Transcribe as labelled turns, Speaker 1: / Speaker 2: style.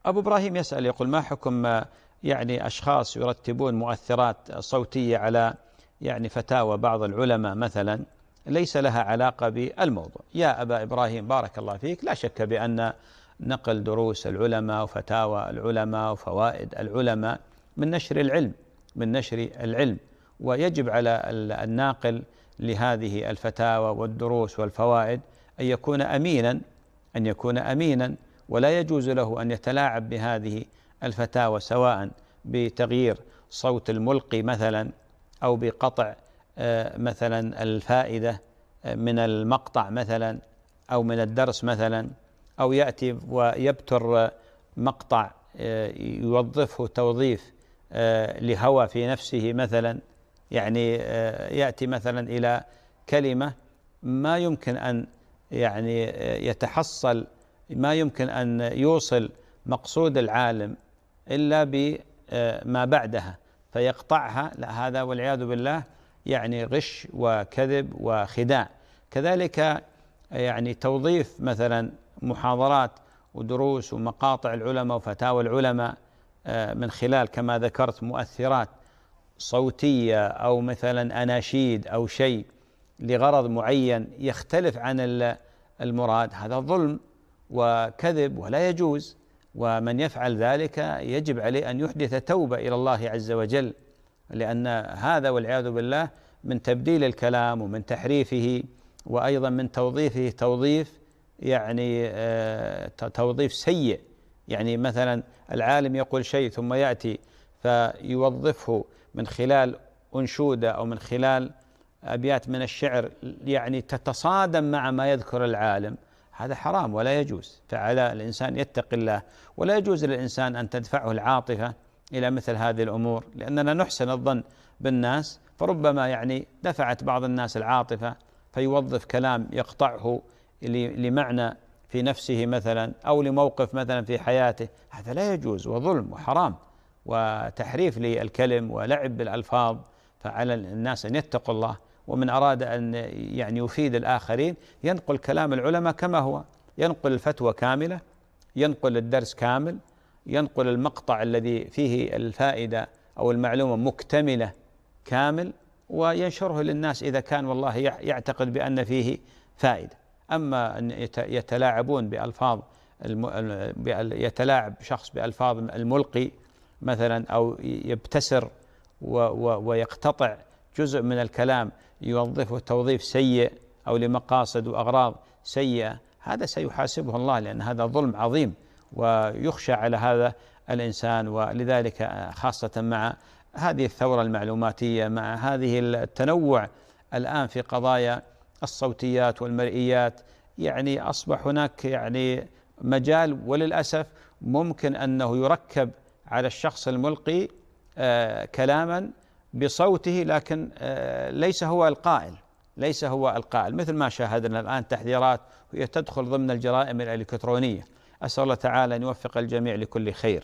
Speaker 1: أبو إبراهيم يسأل يقول: ما حكم يعني أشخاص يرتبون مؤثرات صوتية على يعني فتاوى بعض العلماء مثلا ليس لها علاقة بالموضوع؟ يا أبا إبراهيم بارك الله فيك، لا شك بأن نقل دروس العلماء وفتاوى العلماء وفوائد العلماء من نشر العلم، ويجب على الناقل لهذه الفتاوى والدروس والفوائد أن يكون أمينا، ولا يجوز له أن يتلاعب بهذه الفتاوى، سواء بتغيير صوت الملقي مثلا، أو بقطع مثلا الفائدة من المقطع مثلا، أو من الدرس مثلا، أو يأتي ويبتر مقطع يوظفه توظيف لهوى في نفسه مثلا، يعني يأتي مثلا إلى كلمة ما يمكن أن يعني يتحصل، ما يمكن أن يوصل مقصود العالم إلا بما بعدها فيقطعها، لا، هذا والعياذ بالله يعني غش وكذب وخداع. كذلك يعني توظيف مثلا محاضرات ودروس ومقاطع العلماء وفتاوى العلماء من خلال كما ذكرت مؤثرات صوتية أو مثلا أناشيد أو شيء لغرض معين يختلف عن المراد، هذا ظلم وكذب ولا يجوز. ومن يفعل ذلك يجب عليه أن يحدث توبة إلى الله عز وجل، لأن هذا والعياذ بالله من تبديل الكلام ومن تحريفه، وأيضا من توظيفه توظيف سيء. يعني مثلا العالم يقول شيء ثم يأتي فيوظفه من خلال أنشودة أو من خلال أبيات من الشعر يعني تتصادم مع ما يذكر العالم، هذا حرام ولا يجوز. فعلى الإنسان يتقي الله، ولا يجوز للإنسان أن تدفعه العاطفة إلى مثل هذه الأمور، لأننا نحسن الظن بالناس، فربما يعني دفعت بعض الناس العاطفة فيوظف كلام يقطعه لمعنى في نفسه مثلا، أو لموقف مثلا في حياته، هذا لا يجوز وظلم وحرام وتحريف للكلم ولعب بالألفاظ. فعلى الناس أن يتقوا الله، ومن أراد أن يعني يفيد الآخرين ينقل كلام العلماء كما هو، ينقل الفتوى كاملة، ينقل الدرس كامل، ينقل المقطع الذي فيه الفائدة أو المعلومة مكتملة كامل، وينشره للناس إذا كان والله يعتقد بأن فيه فائدة. أما أن يتلاعبون بألفاظ يتلاعب شخص بألفاظ الملقي مثلا، أو يبتسر ويقتطع جزء من الكلام يوظفه توظيف سيء أو لمقاصد وأغراض سيئة، هذا سيحاسبه الله، لأن هذا ظلم عظيم ويخشى على هذا الإنسان. ولذلك خاصة مع هذه الثورة المعلوماتية، مع هذه التنوع الآن في قضايا الصوتيات والمرئيات، يعني أصبح هناك يعني مجال، وللأسف ممكن أنه يركب على الشخص الملقي كلاما بصوته، لكن ليس هو القائل، مثل ما شاهدنا الآن تحذيرات وهي تدخل ضمن الجرائم الإلكترونية. أسأل الله تعالى أن يوفق الجميع لكل خير.